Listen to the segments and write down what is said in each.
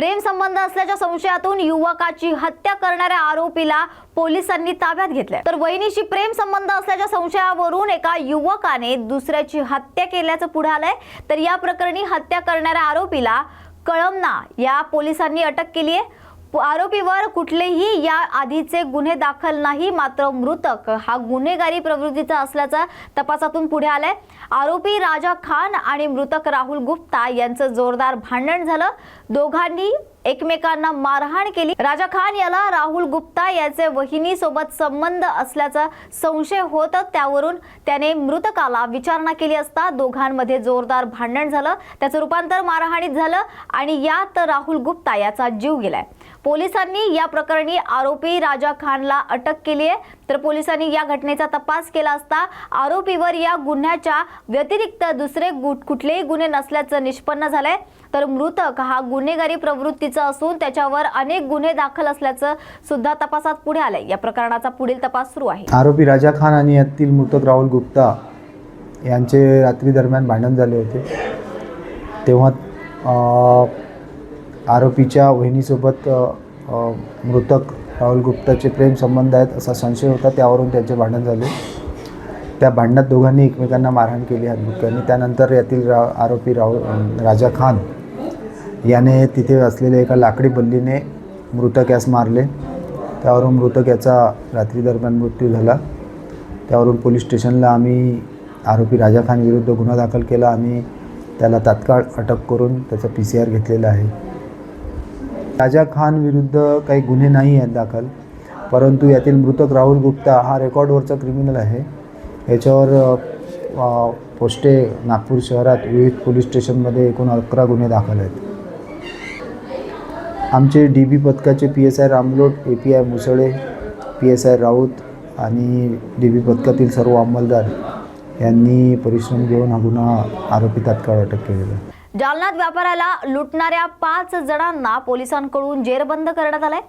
प्रेम संबंध असल्याच्या संशयातून युवकाची हत्या करणाऱ्या आरोपीला पोलिसांनी ताब्यात घेतले। तर वहिनीशी प्रेम संबंध असल्याच्या संशयावरून एका युवकाने दुसऱ्याची हत्या केल्याचं पुढे आलंय। तर या प्रकरणी हत्या करणाऱ्या आरोपीला कळमना या पोलिसांनी अटक केली आहे। आरोपीवर कुठलेही या आधीचे गुन्हे दाखल नाही, मात्र मृतक हा गुन्हेगारी प्रवृत्तीचा असल्याचा तपासातून पुढे आलाय। आरोपी राजा खान आणि मृतक राहुल गुप्ता यांचं जोरदार भांडण झालं। दोघांनी एकमेकांना मारहाण केली। राजा खान याला राहुल गुप्ता याचे वहिनी सोबत संबंध असल्याचा संशय होता, त्यावरून त्याने मृतकाला विचारणा केली असता दोघांमध्ये जोरदार भांडण झालं। त्याचं रूपांतर मारहाणीत झालं आणि यात राहुल गुप्ता याचा जीव गेलाय। पोलिसांनी या प्रकरणी आरोपी राजा खानला अटक केली आहे। तर पोलिसांनी या घटनेचा तपास केला असता आरोपीवर या गुन्ह्याच्या व्यतिरिक्त दुसरे कुठलेही गुन्हे नसल्याचं निष्पन्न झालंय। तर मृतक हा गुन्हेगारी प्रवृत्तीचा असून त्याच्यावर अनेक गुन्हे दाखल असल्याचं सुद्धा तपासात पुढे आलंय। या प्रकरणाचा पुढील तपास सुरू आहे। आरोपी राजा खान आणि यातील मृतक राहुल गुप्ता यांचे रात्री दरम्यान भांडण झाले होते। तेव्हा आरोपीच्या वहिनीसोबत मृतक राहुल गुप्ताचे प्रेम संबंध आहेत असा संशय होता, त्यावरून त्यांचे भांडण झाले। त्या भांडणात दोघांनी एकमेकांना मारहाण केली हातबुक्क्यांनी। त्यानंतर यातील आरोपी राजा खान याने तिथे असलेल्या एका लाकडी बल्लीने मृतक यास मारले। त्यावरून मृतक याचा रात्री दरम्यान मृत्यू झाला। त्यावरून पोलीस स्टेशनला आम्ही आरोपी राजा खान विरुद्ध गुन्हा दाखल केला आणि त्याला तात्काळ अटक करून त्याचा PCR घेतलेला आहे। राजा खान विरुद्ध काही गुन्हे नाही आहेत दाखल, परंतु यातील मृतक राहुल गुप्ता हा रेकॉर्डवरचा क्रिमिनल आहे। याच्यावर पोस्टे नागपूर शहरात विविध पोलीस स्टेशनमध्ये एकूण 11 गुन्हे दाखल आहेत। आमचे DB पथकाचे PSI रामलोट, API Musale, PSI Raut आणि DB पथकातील सर्व अंमलदार यांनी परिश्रम घेऊन हा गुन्हा आरोपी तात्काळ अटक केलेला आहे। जालन्यात व्यापाऱ्याला लुटणाऱ्या 5 जणांना पोलिसांकडून जेरबंद करण्यात आलाय।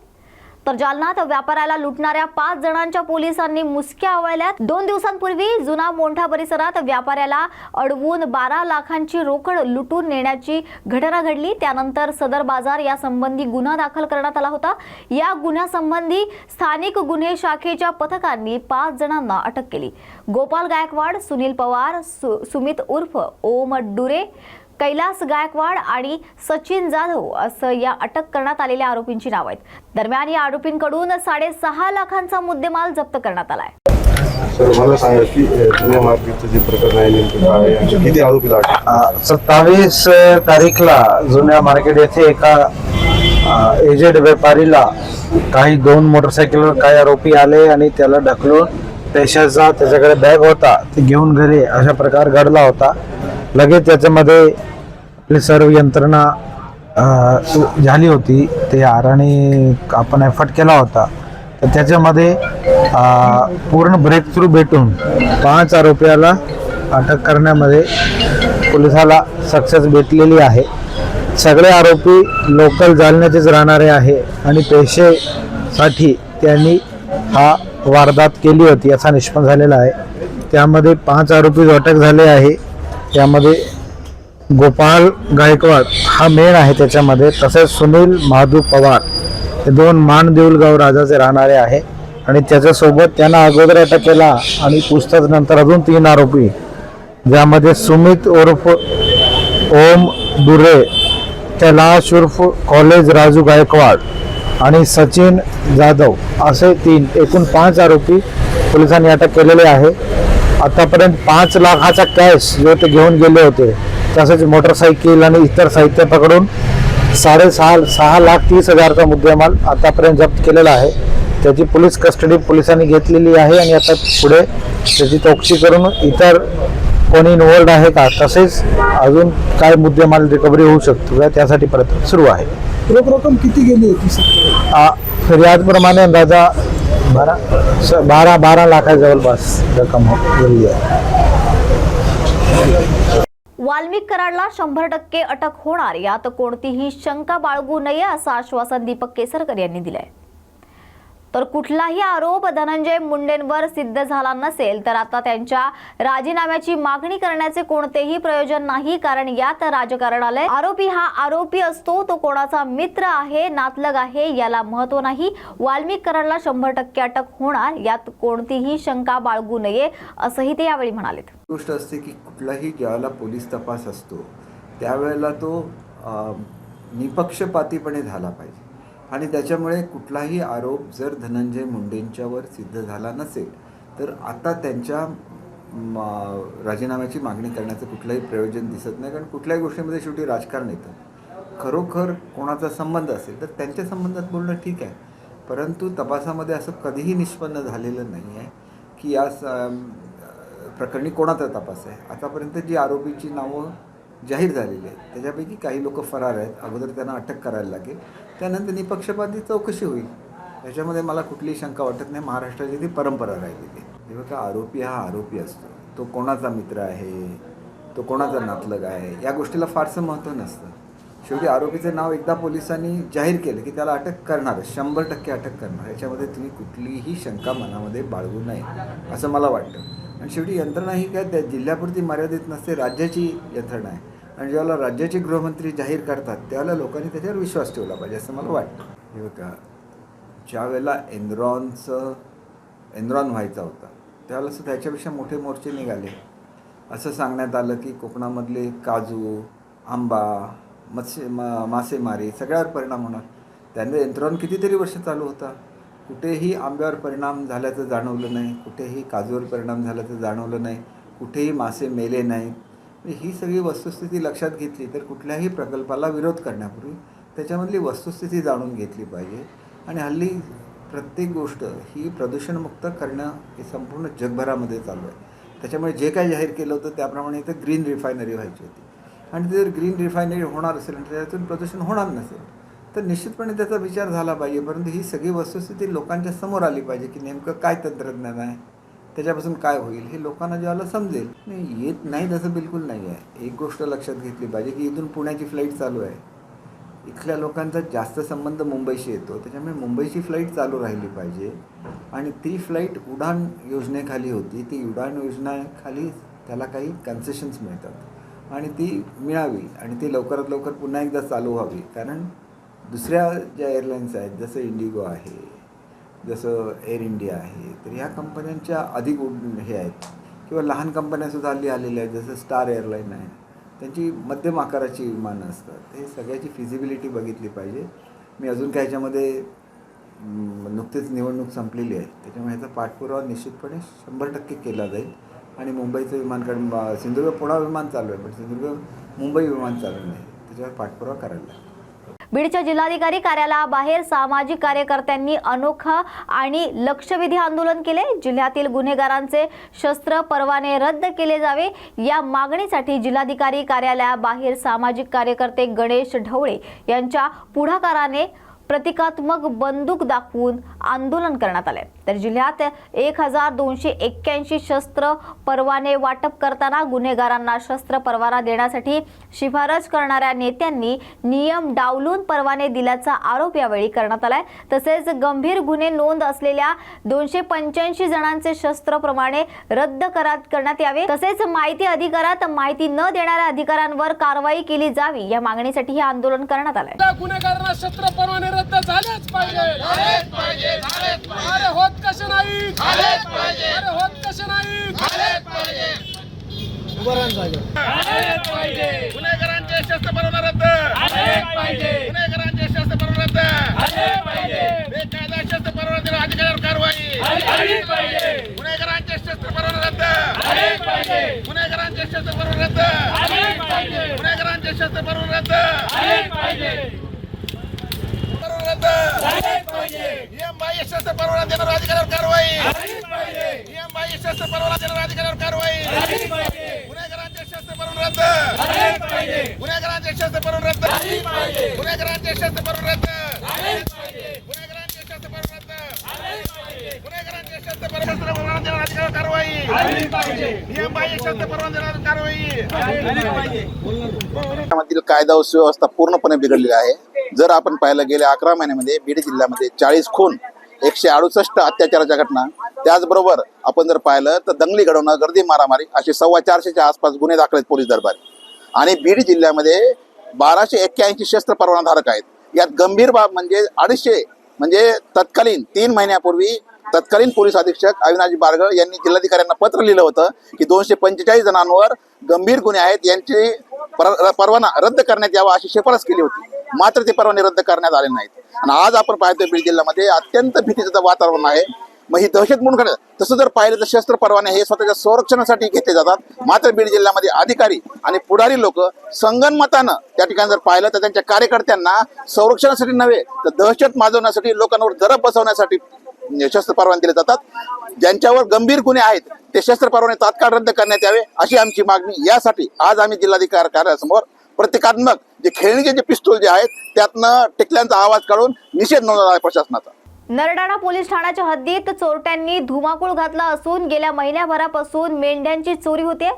तर जालन्यात व्यापाऱ्याला लुटणाऱ्या 5 जणांच्या पोलिसांनी मुसक्या आवळल्यात। 2 दिवसांपूर्वी जुना मोंढा परिसरात व्यापाऱ्याला अडवून 12 लाखांची रोकड लुटून नेण्याची घटना घडली। त्यानंतर सदर बाजार या संबंधी गुन्हा दाखल करण्यात आला होता। या गुन्ह्यासंबंधी स्थानिक गुन्हे शाखेच्या पथकांनी 5 जणांना अटक केली। गोपाल गायकवाड, सुनील पवार, सुमित उर्फ ओम डुरे, कैलास गायकवाड आणि सचिन जाधव असं या अटक करण्यात आलेल्या आरोपींची नाव आहेत। दरम्यान या आरोपींकडून 6.5 लाखांचा मुद्देमाल जप्त करण्यात आलाय। सर मला सांगा की जुन्या मार्केटचं जे प्रकरण आहे नेमकं काय आहे, किती आरोपी लागले? 27 तारीखला जुन्या मार्केट येथे एका एजेड व्यापारीला काही 2 मोटरसायकलवर काही आरोपी आले आणि त्याला ढकलून पैशाचा त्याच्याकडे बॅग होता ते घेऊन गेले अशा प्रकार घडला होता। लगेच त्याच्यामध्ये आपली सर्व यंत्रणा झाली होती, ते आराने आपण एफर्ट केला होता। तर त्याच्यामध्ये पूर्ण ब्रेक थ्रू भेटून 5 आरोपीला अटक करण्यामध्ये पोलिसाला सक्सेस भेटलेली आहे। सगळे आरोपी लोकल जालन्याचेच राहणारे आहे आणि पैशासाठी त्यांनी हा वारदात केली होती याचा निष्पन्न झालेला आहे। त्यामध्ये 5 आरोपी अटक झाले आहे। त्यामध्ये गोपाल गायकवाड हा मेन आहे त्याच्यामध्ये, तसेच सुनील महादू पवार हे 2 मानदेऊलगाव राजाचे राहणारे आहे आणि त्याच्यासोबत त्यांना अगोदर अटक केला आणि पूछताछ नंतर अजून 3 आरोपी, ज्यामध्ये सुमित उर्फ ओम दुरे, कैलाश उर्फ कॉलेज राजू गायकवाड आणि सचिन जाधव असे 3 एकूण 5 आरोपी पोलिसांनी अटक केलेले आहे। आतापर्यंत 5 लाखाचा कॅश जो ते घेऊन गेले होते, तसेच मोटरसायकल आणि इतर साहित्य पकडून 6,30,000चा मुद्देमाल आतापर्यंत जप्त केलेला आहे। त्याची पोलीस कस्टडी पोलिसांनी घेतलेली आहे आणि आता पुढे त्याची चौकशी करून इतर कोणी इन्व्हॉल्ड आहे का, तसेच अजून काय मुद्देमाल रिकव्हरी होऊ शकतो त्यासाठी प्रयत्न सुरू आहे। रक्कम किती गेली होती? फिर्यादप्रमाणे अंदाजा 12 लाखा जवळपास रक्कम गेली आहे। वाल्मिक कराडला 100% अटक होणार, यात कोणतीही शंका बाळगू नये असं आश्वासन दीपक केसरकर यांनी दिलंय। तर कुठलाही आरोप धनंजय मुंडेंवर सिद्ध झाला नसेल तर आता त्यांच्या राजीनाम्याची मागणी करण्याचे कोणतेही प्रयोजन नाही, कारण यात राजकारण आलंय। आरोपी हा आरोपी असतो, तो कोणाचा मित्र आहे, नातलग आहे याला महत्व नाही। वाल्मिक कराडला 100% अटक होणार, यात कोणतीही शंका बाळगू नये असंही ते यावेळी म्हणाले। गोष्ट असते की कुठलाही ज्यावेळेला पोलीस तपास असतो त्यावेळेला तो निपक्षपातीपणे झाला पाहिजे आणि त्याच्यामुळे कुठलाही आरोप जर धनंजय मुंडेंच्यावर सिद्ध झाला नसेल तर आता त्यांच्या राजीनाम्याची मागणी करण्याचं कुठलंही प्रयोजन दिसत नाही, कारण कुठल्याही गोष्टीमध्ये शेवटी राजकारण येतं। खरोखर कोणाचा संबंध असेल तर त्यांच्या संबंधात बोलणं ठीक आहे, परंतु तपासामध्ये असं कधीही निष्पन्न झालेलं नाही आहे की या प्रकरणी कोणाचा तपास आहे। आतापर्यंत जी आरोपीची नावं जाहीर झालेली आहेत त्याच्यापैकी काही लोक फरार आहेत, अगोदर त्यांना अटक करायला लागेल, त्यानंतर निपक्षपाती चौकशी होईल, याच्यामध्ये मला कुठलीही शंका वाटत नाही। महाराष्ट्राची ती परंपरा राहिलेली आहे। जेव्हा का आरोपी हा आरोपी असतो, तो कोणाचा मित्र आहे, तो कोणाचा नातलग आहे या गोष्टीला फारसं महत्त्व नसतं। शेवटी आरोपीचं नाव एकदा पोलिसांनी जाहीर केलं की त्याला अटक करणार, 100% अटक करणार, याच्यामध्ये तुम्ही कुठलीही शंका मनामध्ये बाळगू नये असं मला वाटतं। आणि शेवटी यंत्रणा ही काय त्या जिल्ह्यापुरती मर्यादित नसते, राज्याची यंत्रणा आहे आणि जेव्हा राज्याचे गृहमंत्री जाहीर करतात त्यावेळेला लोकांनी त्याच्यावर विश्वास ठेवला पाहिजे असं मला वाटतं। हे बघा, ज्या वेळेला एनरॉन व्हायचा होता त्यावेळेला सुद्धा त्याच्यापेक्षा मोठे मोर्चे निघाले। असं सांगण्यात आलं की कोकणामधले काजू, आंबा, मासेमारी सगळ्यावर परिणाम होणार। त्याने एनरॉन कितीतरी वर्ष चालू होता, कुठेही आंब्यावर परिणाम झाल्याचं जाणवलं नाही, कुठेही काजूवर परिणाम झाल्याचं जाणवलं नाही, कुठेही मासे मेले नाहीत। ही सगळी वस्तुस्थिती लक्षात घेतली तर कुठल्याही प्रकल्पाला विरोध करण्यापूर्वी त्याच्यामधली वस्तुस्थिती जाणून घेतली पाहिजे। आणि हल्ली प्रत्येक गोष्ट ही प्रदूषणमुक्त करणं हे संपूर्ण जगभरामध्ये चालू आहे। त्याच्यामुळे जे काही जाहीर केलं होतं त्याप्रमाणे इथं ग्रीन रिफायनरी व्हायची होती आणि जर ग्रीन रिफायनरी होणार असेल आणि त्यातून प्रदूषण होणार नसेल तर निश्चितपणे त्याचा विचार झाला पाहिजे, परंतु ही सगळी वस्तुस्थिती लोकांच्या समोर आली पाहिजे की नेमकं काय तंत्रज्ञान आहे, त्याच्यापासून काय होईल हे लोकांना ज्याला समजेल। नाही येत नाही तसं बिलकुल नाही आहे। एक गोष्ट लक्षात घेतली पाहिजे की इथून पुण्याची फ्लाईट चालू आहे, इथल्या लोकांचा जास्त संबंध मुंबईशी येतो, त्याच्यामुळे मुंबईची फ्लाईट चालू राहिली पाहिजे आणि ती फ्लाईट उडान योजनेखाली होती, ती उडान योजनेखाली त्याला काही कन्सेशन्स मिळतात आणि ती मिळावी आणि ती लवकरात लवकर पुन्हा एकदा चालू व्हावी, कारण दुसऱ्या ज्या एअरलाईन्स आहेत जसं इंडिगो आहे, जसं एअर इंडिया आहे, तर ह्या कंपन्यांच्या अधिक हे आहेत किंवा लहान कंपन्यासुद्धा हल्ली आलेल्या आहेत, जसं स्टार एअरलाईन आहे, त्यांची मध्यम आकाराची विमानं असतात। हे सगळ्याची फिजिबिलिटी बघितली पाहिजे। मी अजून काय ह्याच्यामध्ये नुकतीच निवडणूक संपलेली आहे, त्याच्यामुळे ह्याचा पाठपुरावा निश्चितपणे 100% केला जाईल आणि मुंबईचं विमान, कारण सिंधुदुर्ग पुणा विमान चालू आहे पण सिंधुदुर्ग मुंबई विमान चालू नाही, त्याच्यावर पाठपुरावा करायला लागेल। बीडच्या जिल्हाधिकारी कार्यालयाबाहेर सामाजिक कार्यकर्त्यांनी अनोखं आणि लक्षवेधी आंदोलन केले। जिल्ह्यातील गुन्हेगारांचे शस्त्र परवाने रद्द केले जावे या मागणीसाठी जिल्हाधिकारी कार्यालयाबाहेर सामाजिक कार्यकर्ते गणेश ढवळे यांच्या पुढाकाराने प्रतिकात्मक बंदूक दाखवून आंदोलन करण्यात आले। तर जिल्ह्यात 1281 शस्त्र परवाने वाटप करताना गुन्हेगारांना शस्त्र परवाना देण्यासाठी शिफारस करणाऱ्या नेत्यांनी नियम डावलून परवाने दिल्याचा आरोप यावेळी करण्यात आलाय। तसेच गंभीर गुन्हे नोंद असलेल्या 285 जणांचे शस्त्र परवाने रद्द करण्यात यावे, तसेच माहिती अधिकारात माहिती न देणाऱ्या अधिकाऱ्यांवर कारवाई केली जावी या मागणीसाठी हे आंदोलन करण्यात आलंय। गुन्हेगारांना शस्त्र परवाने रद्द झालेच पाहिजे, अरे होत कसे नाही, अरे होत कसे नाही, गुन्हेगारांचे शस्त्र परवाना रद्द, गुन्हेगारांचे शस्त्र परवाना रद्द, बेकायदा शस्त्र परवाना देणाऱ्या अधिकाऱ्यावर कारवाई, गुन्हेगारांचे शस्त्र परवाना रद्द, गुन्हेगारांचे शस्त्र परवाना रद्द, गुन्हेगारांचे शस्त्र परवाना रद्द, नियमबाह्य शस्त्र परवाना देणाऱ्या अधिकाऱ्यावर कारवाई, नियमबाह्य शस्त्र परवाना देणाऱ्या अधिकाऱ्यावर कारवाई, गुन्हेगारांचे शस्त्र परवाना रद्द, गुन्हेगारांचे शस्त्र परवाना रद्द, गुन्हेगारांचे शस्त्र परवाना रद्द, गुन्हेगारांचे शस्त्र परवाना रद्द, गुन्हेगारांचे शस्त्र परवाना देणाऱ्या अधिकाऱ्यावर कारवाई, नियमबाह्य शस्त्र परवाना देणाऱ्यावर कारवाई। मधील कायदा व सुव्यवस्था पूर्णपणे बिघडलेली आहे। जर आपण पाहायला गेले 11 महिन्यामध्ये बीड जिल्ह्यामध्ये 40 खून 168 अत्याचाराच्या घटना, त्याचबरोबर आपण जर पाहिलं तर दंगली घडवणं, गर्दी मारामारी असे 450च्या आसपास गुन्हे दाखल आहेत पोलीस दरबारी. आणि बीड जिल्ह्यामध्ये 1281 शस्त्र परवानाधारक आहेत. यात गंभीर बाब म्हणजे 250 म्हणजे तत्कालीन 3 महिन्यापूर्वी तत्कालीन पोलीस अधीक्षक अविनाश बारगळ यांनी जिल्हाधिकाऱ्यांना पत्र लिहिलं होतं की 245 जणांवर गंभीर गुन्हे आहेत, यांची परवाना रद्द करण्यात यावा अशी शिफारस केली होती. मात्र ते परवाने रद्द करण्यात आले नाहीत. आणि आज आपण पाहतोय बीड जिल्ह्यामध्ये अत्यंत भीतीचं वातावरण आहे. मग ही दहशत म्हणून तसं जर पाहिलं तर शस्त्र परवाने हे स्वतःच्या संरक्षणासाठी घेतले जातात. मात्र बीड जिल्ह्यामध्ये अधिकारी आणि पुढारी लोक संगनमतानं त्या ठिकाणी जर पाहिलं तर त्यांच्या कार्यकर्त्यांना संरक्षणासाठी नव्हे तर दहशत माजवण्यासाठी, लोकांवर दरब बसवण्यासाठी शस्त्र परवाने दिले जातात. ज्यांच्यावर गंभीर गुन्हे आहेत ते शस्त्र परवाने तात्काळ रद्द करण्यात यावे अशी आमची मागणी. यासाठी आज आम्ही जिल्हाधिकारी कार्यालयासमोर प्रतिकात्मक जे खेळणीचे जे पिस्तूल जे आहेत त्यातनं टिकल्यांचा आवाज काढून निषेध नोंदवला आहे प्रशासनाचा. नरडाणा पोलीस ठाण्याच्या हद्दीत चोरट्यांनी धुमाकूळ घातला असून गेल्या महिन्याभरापासून मेंढ्यांची चोरी होते.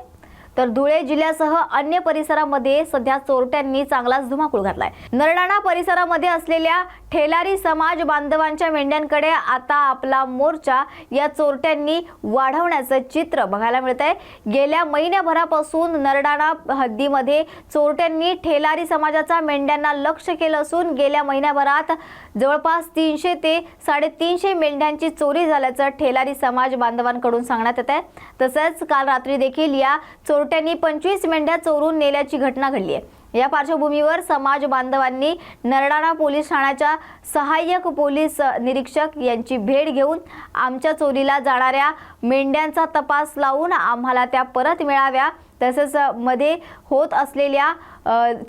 तर धुळे जिल्ह्यासह अन्य परिसरामध्ये सध्या चोरट्यांनी चांगलाच धुमाकूळ घातलाय. नरडाणा परिसरामध्ये असलेल्या ठेलारी समाज बांधवांच्या मेंढ्यांकडे आता आपला मोर्चा या चोरट्यांनी वाढवण्याचं चित्र बघायला मिळतंय. गेल्या महिन्याभरापासून नरडाणा हद्दीमध्ये चोरट्यांनी ठेलारी समाजाच्या मेंढ्यांना लक्ष केलं असून गेल्या महिन्याभरात जवळपास 300 ते 350 मेंढ्यांची चोरी झाल्याचं ठेलारी समाज बांधवांकडून सांगण्यात येत आहे. तसंच काल रात्री देखील या चोरट्यांनी 25 मेंढ्या चोरून नेल्याची घटना घडली आहे. या पार्श्वभूमीवर समाज बांधवांनी नरडाणा पोलीस ठाण्याच्या सहाय्यक पोलीस निरीक्षक यांची भेट घेऊन आमच्या चोरीला जाणाऱ्या मेंढ्यांचा तपास लावून आम्हाला त्या परत मिळाव्या, तसेच मध्ये होत असलेल्या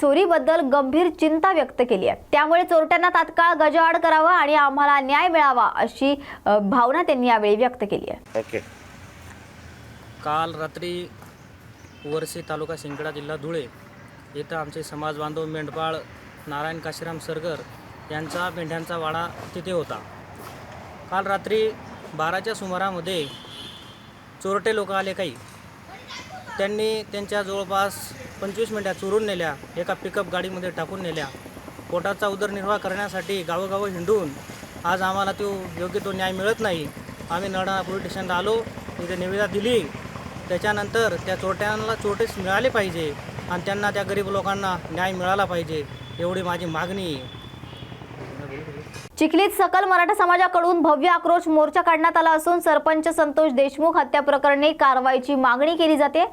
चोरीबद्दल गंभीर चिंता व्यक्त केली आहे. त्यामुळे चोरट्यांना तात्काळ गजाआड करावा आणि आम्हाला न्याय मिळावा अशी भावना त्यांनी यावेळी व्यक्त केली आहे. काल रात्री वरसे तालुका शिंदखेडा जिल्हा धुळे येथे आमचे समाज बांधव मेंढपाळ नारायण काशीराम सरगर यांचा मेंढ्यांचा वाडा तिथे होता. काल रात्री 12च्या सुमारामध्ये चोरटे लोक आले काही. त्यांनी त्यांच्या जवळपास 25 मेंढ्या चोरून नेल्या, एका पिकअप गाडीमध्ये टाकून नेल्या. पोटाचा उदरनिर्वाह करण्यासाठी गावोगाव हिंडून आज आम्हाला योग्य तो न्याय मिळत नाही. आम्ही नरडाणा पोलीस स्टेशनला आलो, तिथे निवेदन दिली. त्याच्यानंतर त्या चोरट्यांना चोरटेच मिळाले पाहिजे आणि त्यांना त्या गरीब लोकांना न्याय मिळाला पाहिजे एवढी माझी मागणी आहे. चिखलीत सकल मराठा समाजाकडून भव्य आक्रोश मोर्चा काढण्यात आला असून सरपंच संतोष देशमुख हत्या प्रकरणी कारवाईची मागणी केली जाते.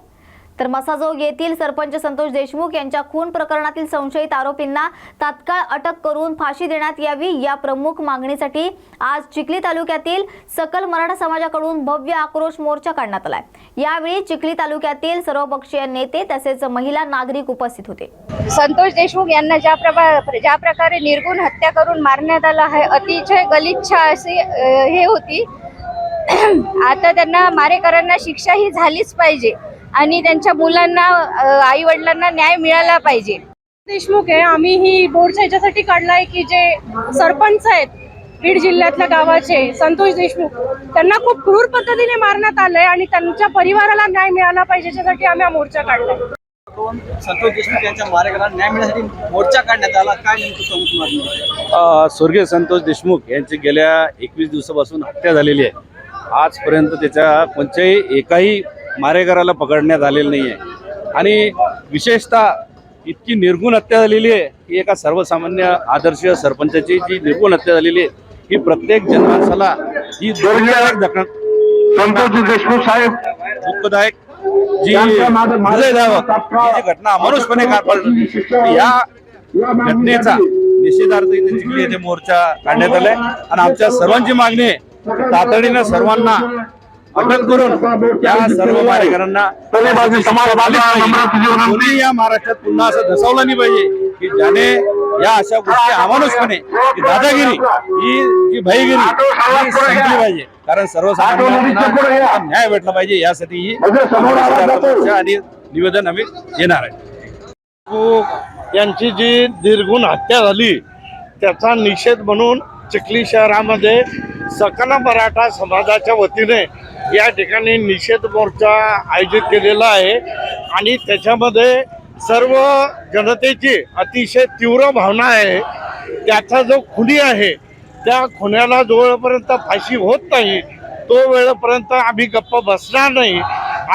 तर मसाजोग येथील सरपंच संतोष देशमुख यांच्या खून प्रकरणातील संशयित आरोपींना तात्काळ अटक करून फाशी देण्यात यावी या प्रमुख मागणीसाठी आज चिखली तालुक्यातील सकल मराठा समाजाकडून भव्य आक्रोश मोर्चा काढण्यात आलाय. यावेळी चिखली तालुक्यातील सर्वपक्षीय नेते तसेच महिला नागरिक उपस्थित होते. संतोष देशमुख यांना ज्या प्रकारे निर्गुण हत्या करून मारण्यात आला आहे, अतिशय गलिच्छ अशी हे होती. आता त्यांना मारेकरांना शिक्षा ही झालीच पाहिजे आणि त्यांच्या मुलांना आई वडिलांना न्याय मिळाला पाहिजे. देशमुख आहे, आम्ही ही मोर्चा याच्यासाठी काढलाय की जे सरपंच आहेत बीड जिल्ह्यातल्या गावाचे संतोष देशमुख, त्यांना खूप क्रूर पद्धतीने मारण्यात आलंय आणि त्यांच्या परिवाराला न्याय मिळाला पाहिजे याच्यासाठी आम्ही हा मोर्चा काढलाय. संतोष देशमुख यांच्या मारेकरांना न्याय मिळण्यासाठी मोर्चा काढण्यात आला. काय नेमकं स्वर्गीय संतोष देशमुख यांची गेल्या 21 दिवसापासून हत्या झालेली आहे. आजपर्यंत त्याच्या कोणत्याही एकाही मारेकराला पकडण्यात आलेलं नाही आहे आणि विशेषतः इतकी निर्गुण हत्या झालेली आहे की एका सर्वसामान्य आदर्श सरपंचाची जी निर्गुण हत्या झालेली आहे ही प्रत्येक जनमानसाला ही संतोष देशमुख साहेब दुःखदायक जी घटना अमानुषपणे पार पडली, या घटनेचा निषेधार्थ इथे चिखली येथे मोर्चा काढण्यात आलाय आणि आमच्या सर्वांची मागणी आहे तातडीनं सर्वांना अटक करून या सर्व मारेकरांना कोणी या महाराष्ट्रात पुन्हा असं धसावलं नाही पाहिजे की ज्याने या अशा गोष्टी अमानुषपणे दादागिरी ही जी भाईगिरी ही संपली पाहिजे. कारण सर्वसामान्यांना न्याय भेटला पाहिजे यासाठी ही आणि निवेदन आम्ही देणार आहे. यांची जी निर्गुण हत्या झाली त्याचा निषेध म्हणून चिखली शहरामध्ये सकल मराठा समाजाच्या वतीने या ठिकाणी निषेध मोर्चा आयोजित केलेला आहे आणि त्याच्यामध्ये सर्व जनतेची अतिशय तीव्र भावना आहे. त्याचा जो खुनी आहे त्या खुन्याला जोपर्यंत फाशी होत नाही तो वेळपर्यंत आम्ही गप्प बसणार नाही,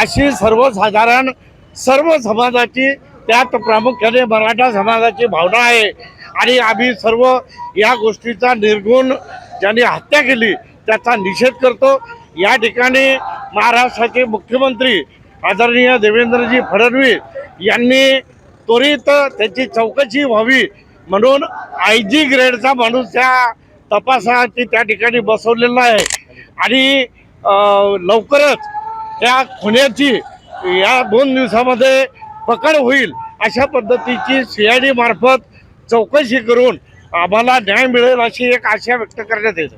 अशी सर्वसाधारण सर्व समाजाची, त्यात प्रामुख्याने मराठा समाजाची भावना आहे. आणि आम्ही सर्व या गोष्टीचा निर्गुण ज्यांनी हत्या केली त्याचा निषेध करतो. या ठिकाणी महाराष्ट्राचे मुख्यमंत्री आदरणीय देवेंद्रजी फडणवीस यांनी त्वरित त्याची चौकशी व्हावी म्हणून IG ग्रेडचा माणूस त्या तपासाची त्या ठिकाणी बसवलेला आहे. आणि लवकरच त्या खुन्याची या 2 दिवसामध्ये पकड होईल अशा पद्धतीची CID मार्फत चौकशी करून आम्हाला न्याय मिळेल अशी एक आशा व्यक्त करण्यात येते.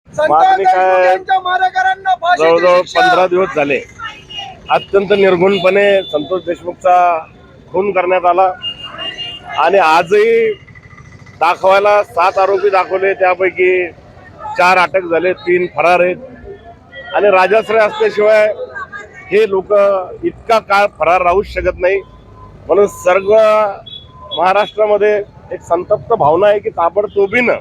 मागणी काय, जवळजवळ 15 दिवस झाले अत्यंत निर्घुणपणे संतोष देशमुखचा खून करण्यात आला आणि आजही दाखवायला 7 आरोपी दाखवले, त्यापैकी 4 अटक झाले, 3 फरार आहेत आणि राजाश्रय असल्याशिवाय हे लोक इतका काळ फरार राहूच शकत नाही. म्हणून सर्व महाराष्ट्रामध्ये एक संतप्त भावना आहे की ताबडतोबीनं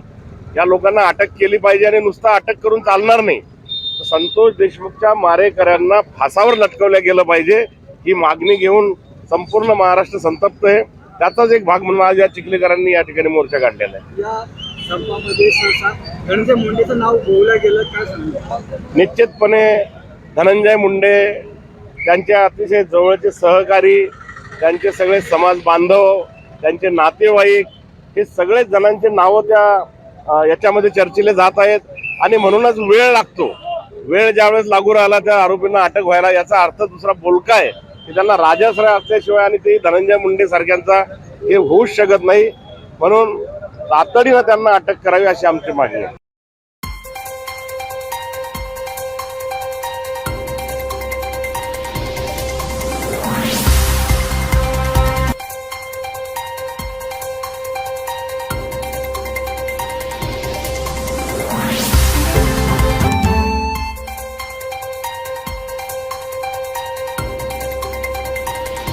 या लोकांना अटक केली पाहिजे आणि नुसतं अटक करून चालणार नाही, तर संतोष देशमुखच्या मारेकऱ्यांना फासावर लटकवलं गेलं पाहिजे ही मागणी घेऊन संपूर्ण महाराष्ट्र संतप्त आहे. त्याचाच एक भाग म्हणून आज या चिखलीकरांनी या ठिकाणी मोर्चा काढलेला आहे. या संपामध्ये सहसा धनंजय मुंडेचं नाव बोललं गेलं, काय सांगू? निश्चितपणे धनंजय मुंडे, त्यांचे अतिशय जवळचे सहकारी, त्यांचे सगळे समाज बांधव, त्यांचे नातेवाईक, हे सगळेच जणांचे नावं त्या याच्यामध्ये चर्चेले जात आहेत आणि म्हणूनच वेळ लागतो. वेळ ज्यावेळेस लागू राहिला त्या आरोपींना अटक व्हायला, याचा अर्थ दुसरा बोलका आहे की त्यांना राजाश्रय असल्याशिवाय आणि ते धनंजय मुंडे सारख्यांचा हे होऊच शकत नाही. म्हणून तातडीनं त्यांना अटक करावी अशी आमची मागणी आहे.